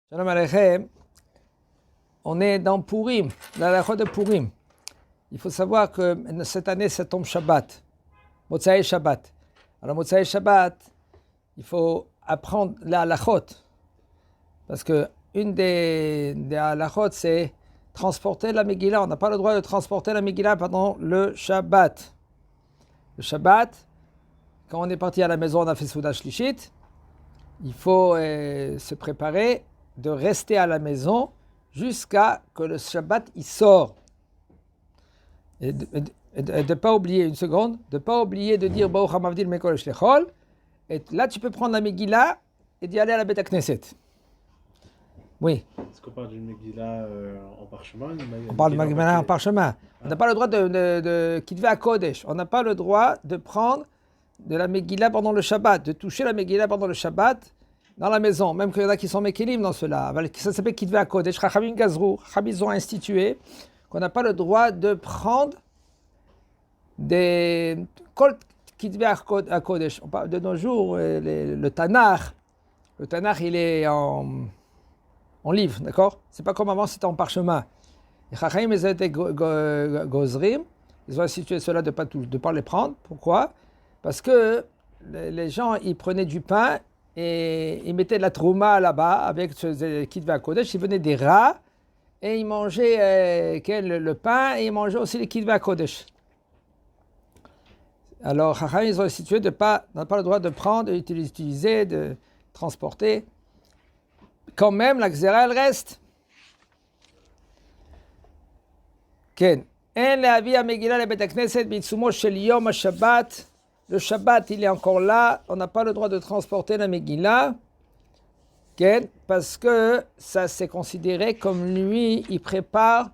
Shalom Aleichem, on est dans Purim, la halakha de Purim. Il faut savoir que cette année, ça tombe Shabbat, Motzai Shabbat. Alors Motzai Shabbat, il faut apprendre la halakhot, parce que une des halakhot, c'est transporter la Megillah. On n'a pas le droit de transporter la Megillah pendant le Shabbat. Le Shabbat, quand on est parti à la maison, on a fait Souda Shlishit, il faut se préparer de rester à la maison jusqu'à que le Shabbat il sort. Et de ne pas oublier une seconde, de ne pas oublier de dire Baruch HaMavdil Mekol Shlechol. Et là, tu peux prendre la Megillah et d'y aller à la Beth Knesset. Oui. Est-ce qu'on parle d'une Megillah en parchemin? On parle de Megillah en parchemin. On n'a pas le droit de Kitve HaKodesh. On n'a pas le droit de prendre de la Megillah pendant le Shabbat, de toucher la Megillah pendant le Shabbat dans la maison, même qu'il y en a qui sont Mekelim dans cela. Ça s'appelle Kitve HaKodesh. Chachamim Gazrou, ils ont institué qu'on n'a pas le droit de prendre des Kol Kitve HaKodesh. De nos jours, le Tanakh, il est en livre, d'accord? C'est pas comme avant, c'était en parchemin. Les Chachamim, ils étaient Gozrim, ils ont institué cela de ne pas les prendre. Pourquoi? Parce que les gens, ils prenaient du pain et ils mettaient de la trouma là-bas avec ce Kitve HaKodesh. Ils venaient des rats et ils mangeaient le pain et ils mangeaient aussi les Kitve HaKodesh. Alors, ils ont institué n'a pas le droit de prendre, d'utiliser, de transporter. Quand même, la Xéra, elle reste. Ken. En le'avi ha'megillah le Bet Knesset b'itzumo shel yom ha'Shabbat. Le Shabbat, il est encore là. On n'a pas le droit de transporter la Megillah. Ken. Parce que ça, c'est considéré comme lui, il prépare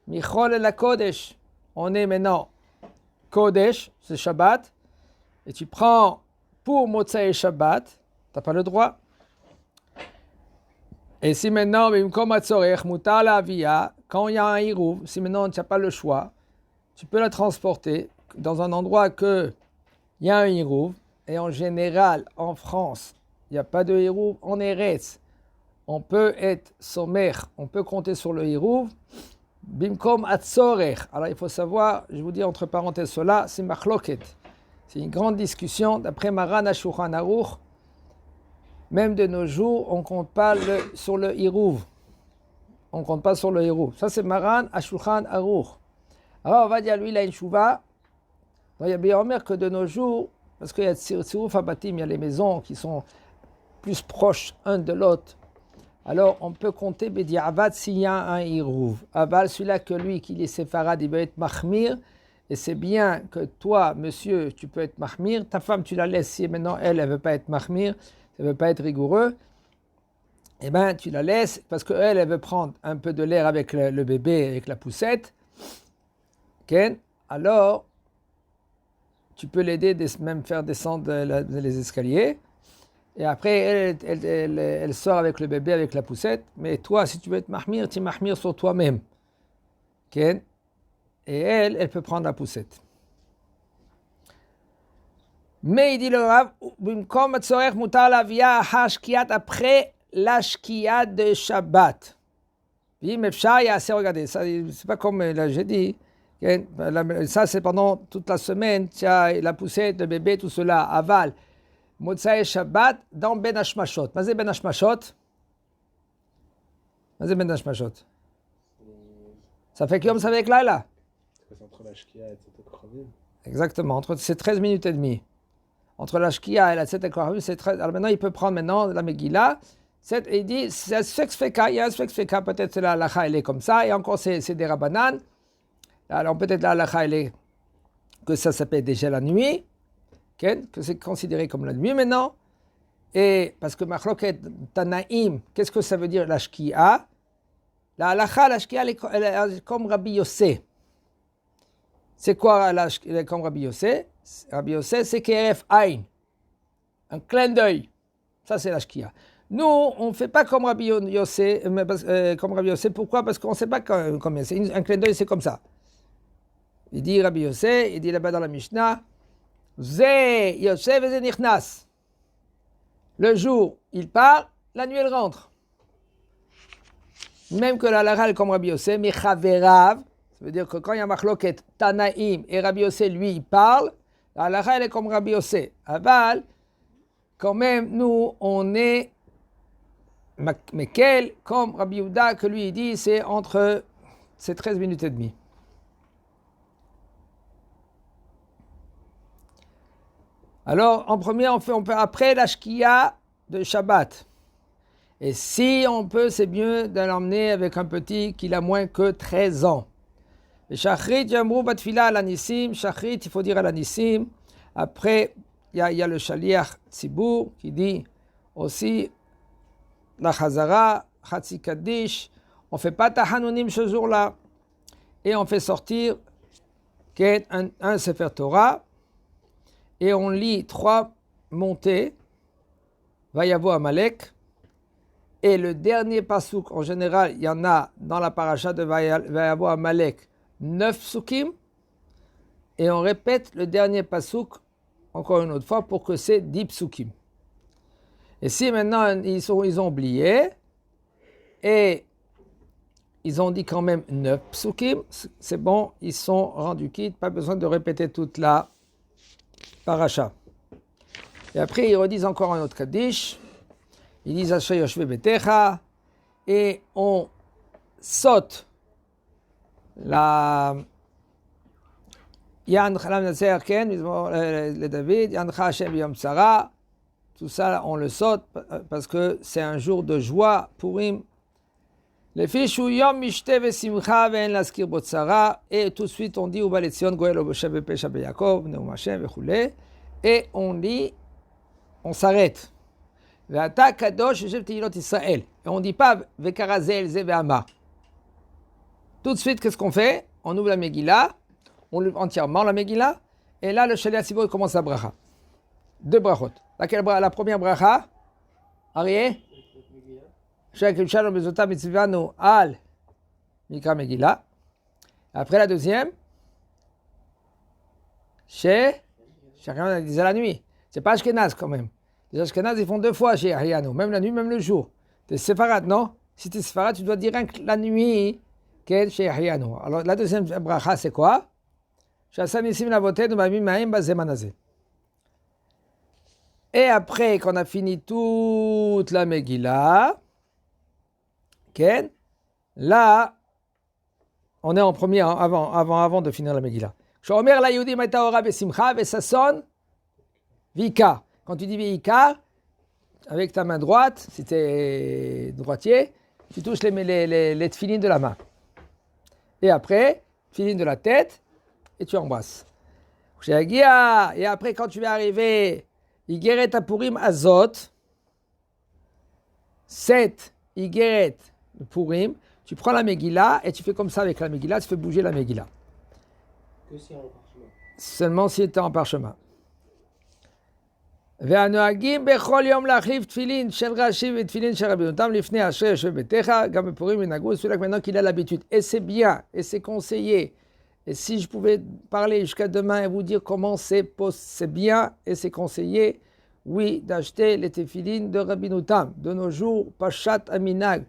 Michol et la Kodesh. On est maintenant Kodesh, c'est Shabbat. Et tu prends pour Motzai Shabbat, tu n'as pas le droit. Et si maintenant, quand il y a un hirouv, si maintenant tu n'as pas le choix, tu peux la transporter dans un endroit que il y a un hirouv. Et en général, en France, il n'y a pas de hirouv. En Eretz, on peut être sommer, on peut compter sur le hirouv. Bimkom atzorech. Alors il faut savoir, je vous dis entre parenthèses cela, c'est machloket. C'est une grande discussion d'après Maran HaShulchan Aruch. Même de nos jours, on ne compte pas sur le hirouv. On ne compte pas sur le hirouv. Ça, c'est Maran HaShulchan Aruch. Alors, on va dire, lui, il a une chouva. Il y a bien que de nos jours, parce qu'il y a Tziruf Habatim, il y a les maisons qui sont plus proches un de l'autre. Alors, on peut compter Bediavad s'il y a un hirouv. Aval, celui-là que lui, qui est séfarade, il veut être mahmir. Et c'est bien que toi, monsieur, tu peux être mahmir. Ta femme, tu la laisses si maintenant elle ne veut pas être mahmir. Ça ne veut pas être rigoureux, eh bien, tu la laisses parce qu'elle, elle veut prendre un peu de l'air avec le bébé, avec la poussette. Okay? Alors, tu peux l'aider, même faire descendre les escaliers. Et après, elle sort avec le bébé, avec la poussette. Mais toi, si tu veux être mahmir, tu mahmir sur toi-même. Okay? Et elle peut prendre la poussette. Mais il dit le Rav, après la shkia de Shabbat. Regardez, c'est pas comme là j'ai dit. Ça c'est pendant toute la semaine, tu as la poussette, le bébé, tout cela. Aval, Motzai Shabbat dans Ben Hashmashot. Mazé Ben Hashmashot. Mazé Ben Hashmashot. Ça fait que comme ça avec Laila. C'est entre la shkia et Tzet HaKochavim. Exactement, c'est 13 minutes et demie. Entre la shkia et la Tzet HaKochavim, c'est 13. Alors maintenant, il peut prendre maintenant la Megillah. Et il dit, c'est un Sfeka, il y a un Sfeka, peut-être la halakha, elle est comme ça, et encore c'est des Rabbanan. Alors peut-être la halakha, elle est que ça s'appelle déjà la nuit, que c'est considéré comme la nuit maintenant. Et parce que Machloket Tanaïm, qu'est-ce que ça veut dire la shkia? La halakha, la shkia, elle est comme Rabbi Yossé. C'est quoi comme Rabbi Yossé? Rabbi Yossé, c'est KRF Aïn. Un clin d'œil. Ça, c'est la shkia. Nous, on ne fait pas comme Rabbi Yossé. Pourquoi? Parce qu'on ne sait pas combien. C'est un clin d'œil, c'est comme ça. Il dit Rabbi Yossé, il dit là-bas dans la Mishnah, Zé Yossé veze nichnas. Le jour, il part, la nuit, elle rentre. même que la halakha est comme Rabbi Yossé, mais chaverav, ça veut dire que quand il y a machloket Tanaïm et Rabbi Yossé, lui, il parle, la halakha elle est comme Rabbi Yossé. Aval, quand même, nous, on est Mekel, comme Rabbi Yehuda, que lui, il dit, c'est 13 minutes et demie. Alors, en premier, on peut après la shkia de Shabbat. Et si on peut, c'est mieux de l'emmener avec un petit qui a moins que 13 ans. Et Shachrit, Yamrou, Batfila, Alanissim. Shachrit, il faut dire Alanissim. Après, il y a le Shaliach Tzibour qui dit aussi la Chazara, Chatzi Kaddish. On ne fait pas Tahanunim ce jour-là. Et on fait sortir un Sefer Torah. Et on lit 3 montées, Vayavo Amalek, et le dernier pasouk, en général, il y en a dans la paracha de Vayavo Amalek 9 psukim, et on répète le dernier pasouk encore une autre fois pour que c'est 10 psukim. Et si maintenant ils ont oublié, et ils ont dit quand même 9 psukim, c'est bon, ils sont rendus quittes, pas besoin de répéter toute la paracha. Et après, ils redisent encore un autre Kaddish. Ils disent Asher Yoshve Betecha. Et on saute la Yan Chalam Natser Ken, le David, Yan Hashem Yom Tsara. Tout ça, on le saute parce que c'est un jour de joie, Purim. Les fiches où Yom Mishte Vesimcha Ve'en Laskir Botsara. Et tout de suite, on dit Uba Letzion Goel Oboshev Pesha Beyakov, Neum Hashem Vechule. Et on lit, on s'arrête. Ve'ata Kadosh Yoshev Tehilot Israël. Et on ne dit pas Vekarazel Ze Ve'ama. Tout de suite, qu'est-ce qu'on fait? On ouvre la Megillah, on ouvre entièrement la Megillah, et là, le Shaliach Tzibour commence la bracha. 2 brachot. La première bracha, Arié? Shalom Bezotam Mitzvanu Al Mikra Megillah. Après la deuxième, chacun disait la nuit. C'est pas Ashkenaz quand même. Les Ashkenaz, ils font 2 fois chez Ariano, même la nuit, même le jour. T'es séfarade, non? Si t'es séfarade, tu dois dire la nuit qu'est chez Ariano. Alors la deuxième bracha, c'est quoi? Et après qu'on a fini toute la Megillah, là, on est en premier, avant de finir la Megillah. Shomer la Yehudi Metaora Besimcha Vesason Vika. Quand tu dis Vika, avec ta main droite, si tu es droitier, tu touches les tefilines de la main. Et après, tefilines de la tête, et tu embrasses. Et après, quand tu vas arriver, Igeret Apurim Azot, 7 Igeret Purim, tu prends la Megillah et tu fais comme ça avec la Megillah, tu fais bouger la Megillah. Que si en parchemin. Seulement si tu es en parchemin. והנוהגים בכל יום להחליף תפילין של רש"י ותפילין של רבי נתם לפני אשרי יושב ביתך, גם בפורים ינהגו, celui-là maintenant qu'il a l'habitude. Et c'est bien, et c'est conseillé. Et si je pouvais parler jusqu'à demain et vous dire comment c'est bien et c'est conseillé, oui, d'acheter les téfilines de Rabbi Nutam. De nos jours, Pachat Aminag.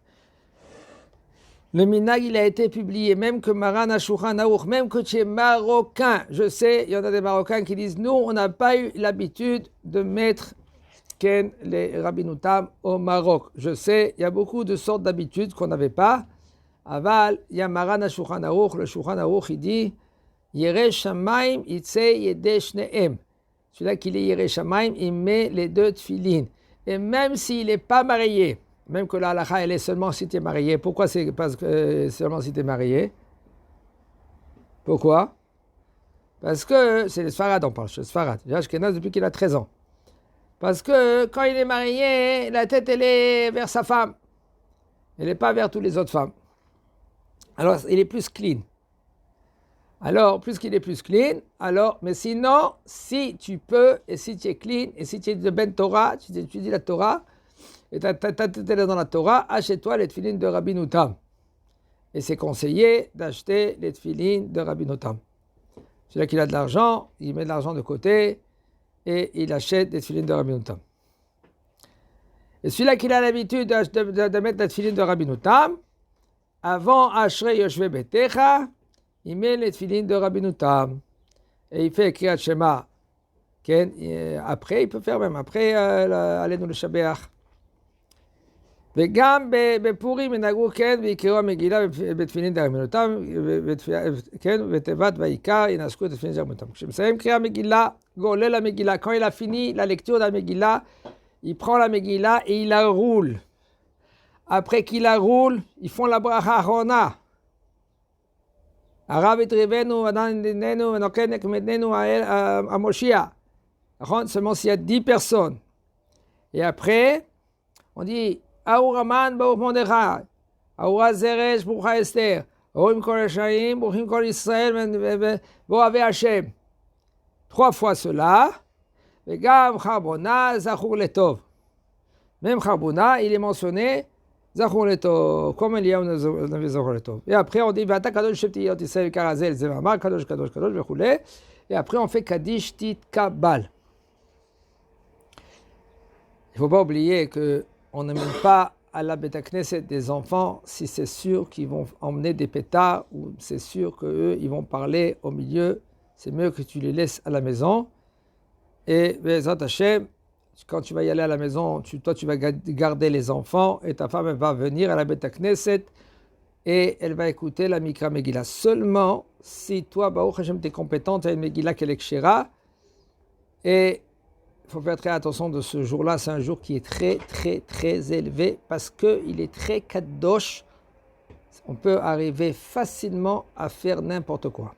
Le Minag, il a été publié, même que Maran HaShulchan Aruch, même que tu es marocain. Je sais, il y en a des Marocains qui disent, nous, on n'a pas eu l'habitude de mettre les Rabbi Nutam au Maroc. Je sais, il y a beaucoup de sortes d'habitudes qu'on n'avait pas. Aval, il y a Maran HaShulchan Aruch, le Shulchan Aruch, il dit, Yere Shamaim itse yede shneem. Celui-là qui est Yere Shamaim, il met les 2 tefilines. Et même s'il n'est pas marié, même que la halakha, elle est seulement si tu es marié. Pourquoi c'est parce que seulement si tu es marié? Pourquoi? Parce que c'est les Sfarad, on parle, c'est les Sfarad. J'ai Ashkenaz depuis qu'il a 13 ans. Parce que quand il est marié, la tête, elle est vers sa femme. Elle n'est pas vers toutes les autres femmes. Alors, il est plus clean. Alors, puisqu'il est plus clean, alors, mais sinon, si tu peux, et si tu es clean, et si tu es de Ben Torah, tu étudies la Torah, et tu es dans la Torah, achète-toi les tefilines de Rabbi Nutam. Et c'est conseillé d'acheter les tefilines de Rabbi Nutam. Celui-là qui a de l'argent, il met de l'argent de côté et il achète des tefilines de Rabbi Nutam. Et celui-là qui a l'habitude de mettre la tefiline de Rabbi Nutam, avant Ashrei Yoshve Betecha, il met les tefilin de Rabbeinu Tam. Et il fait Kriyat Shema. Après, il peut faire même après, Alenu Leshabeach. וגם בפורים ינהגו כן ויקראו המגילה בתפילין דרבנותם, כן, ותיבת ויקרא ינעסקו את תפילין דרבנותם. כשמסיים קריאה מגילה, עולה למגילה, quand il a fini la lecture de la Megillah, il prend la Megillah et il la roule. Après qu'il la roule, ils font la bracha אחרונה. הרב יטריבנו ונתן דיננו ונוקן נקמתנו המושיע. נכון? Seulement s'il y a 10 personnes. Et après, on dit אהור המן ברוך מרדכי, אהורה זרש ברוכה אסתר, אהורים כל רשעים, ברוכים כל ישראל ואוהבי השם. 3 fois cela, וגם חרבונה זכור לטוב. Même חרבונה, il est mentionné, זכור לטוב, comme אליהו נביא זכור לטוב. Et après on dit, ואתה קדוש שבתהיות ישראל כרזל, זה מאמר קדוש קדוש קדוש וכו'. Et après on fait קדיש תתקבל. Il ne faut pas oublier que on ne mène pas à la Beth Knesset des enfants si c'est sûr qu'ils vont emmener des pétards ou c'est sûr qu'eux, ils vont parler au milieu. C'est mieux que tu les laisses à la maison. Et Bezrat Hashem, quand tu vas y aller à la maison, toi tu vas garder les enfants et ta femme elle va venir à la Beth Knesset et elle va écouter la Mikra Megillah. Seulement si toi, Baruch Hashem, tu es compétent, tu as une Megillah qui est l'Ekshera. Et il faut faire très attention de ce jour-là, c'est un jour qui est très très très élevé parce qu'il est très kadosh. On peut arriver facilement à faire n'importe quoi.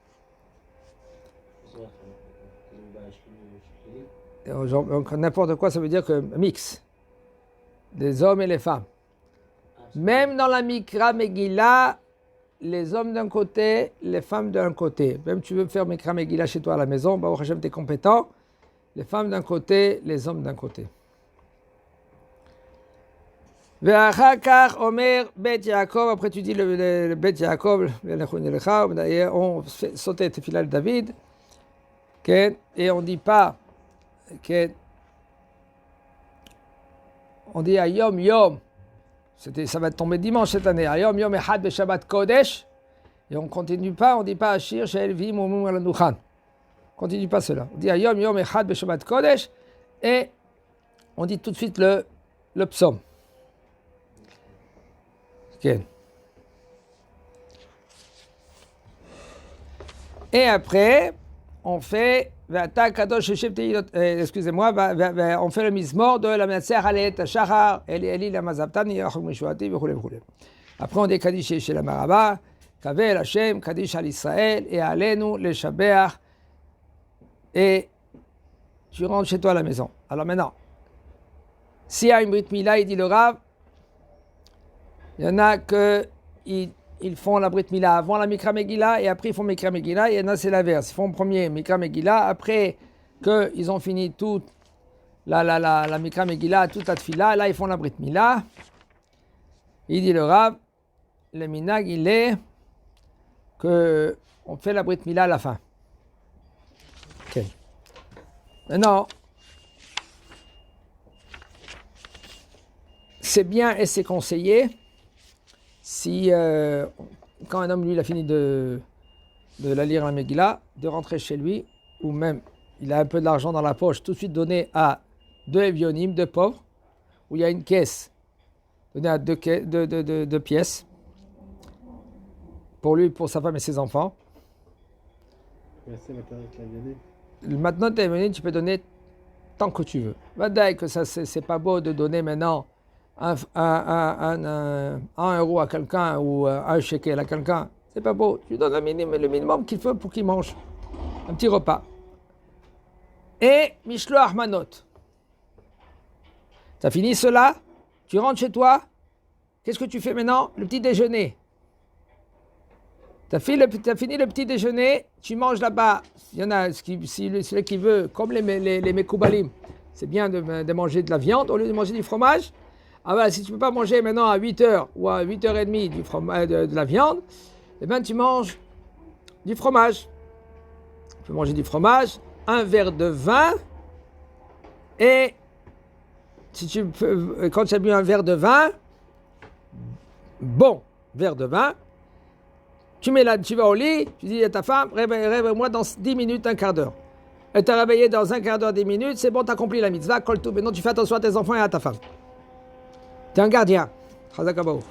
Donc, n'importe quoi, ça veut dire que mix, les hommes et les femmes. Même dans la Mikra Megillah, les hommes d'un côté, les femmes d'un côté. Même tu veux faire Mikra Megillah chez toi à la maison, Baruch Hashem, tu es compétent. Les femmes d'un côté, les hommes d'un côté. Après tu dis le Bet Yaakov, on fait sauter Tefillah de David, et on ne dit pas, on dit Ayom Yom, ça va tomber dimanche cette année, Ayom Yom Echad Beshabbat Kodesh, et on ne continue pas, on ne dit pas Ashir She'el Vi Mumum Al Nuchan. Continue pas cela. On dit Ayom Yom Echad Beshabbat Kodesh et on dit tout de suite le psaume. Okay. Et après, on fait excusez-moi, on fait le mizmor de la Menatser Halet Shachar Eli la Mazabtani Yachok Meshuati וכו' וכו'. Après on dit Kaddish chez la Maraba, Kavel Hashem, Kaddish al Israël et Alenu le Shabeach. Et tu rentres chez toi à la maison. Alors maintenant, s'il y a une Brit Mila, il dit le Rav, il y en a qu'ils font la Brit Mila avant la Mikra Megillah et après ils font Mikra Megillah. Il y en a c'est l'inverse. Ils font premier Mikra Megillah, après qu'ils ont fini toute la Mikra Megillah, toute la Tfila, là ils font la Brit Mila. Il dit le Rav, le minag il est qu'on fait la Brit Mila à la fin. Okay. Maintenant, c'est bien et c'est conseillé si, quand un homme, lui, il a fini de la lire la Megillah, de rentrer chez lui, ou même il a un peu d'argent dans la poche, tout de suite donner à 2 évionim, 2 pauvres, où il y a une caisse, donner à 2 pièces, pour lui, pour sa femme et ses enfants. Merci, maintenant, Maintenant, tu peux donner tant que tu veux. Vadaï que ça, c'est pas beau de donner maintenant un euro à quelqu'un ou un shekel à quelqu'un. C'est pas beau. Tu donnes le minimum qu'il faut pour qu'il mange. Un petit repas. Et Mishloach Manot. Tu as fini cela, tu rentres chez toi. Qu'est-ce que tu fais maintenant? Le petit déjeuner. Tu as fini le petit déjeuner, tu manges là-bas. Il y en a, celui qui veut, comme les Mekoubalim, c'est bien de manger de la viande au lieu de manger du fromage. Ah ben, si tu ne peux pas manger maintenant à 8h ou à 8h30 de la viande, eh bien tu manges du fromage. Tu peux manger du fromage, un verre de vin, et quand tu as bu un verre de vin, bon, verre de vin. Tu vas au lit, tu dis à ta femme, réveille-moi dans 10 minutes, un quart d'heure. Elle t'a réveillé dans un quart d'heure, 10 minutes, c'est bon, t'as accompli la mitzvah, colle tout. Maintenant, tu fais attention à tes enfants et à ta femme. T'es un gardien. Chazak Habaouk.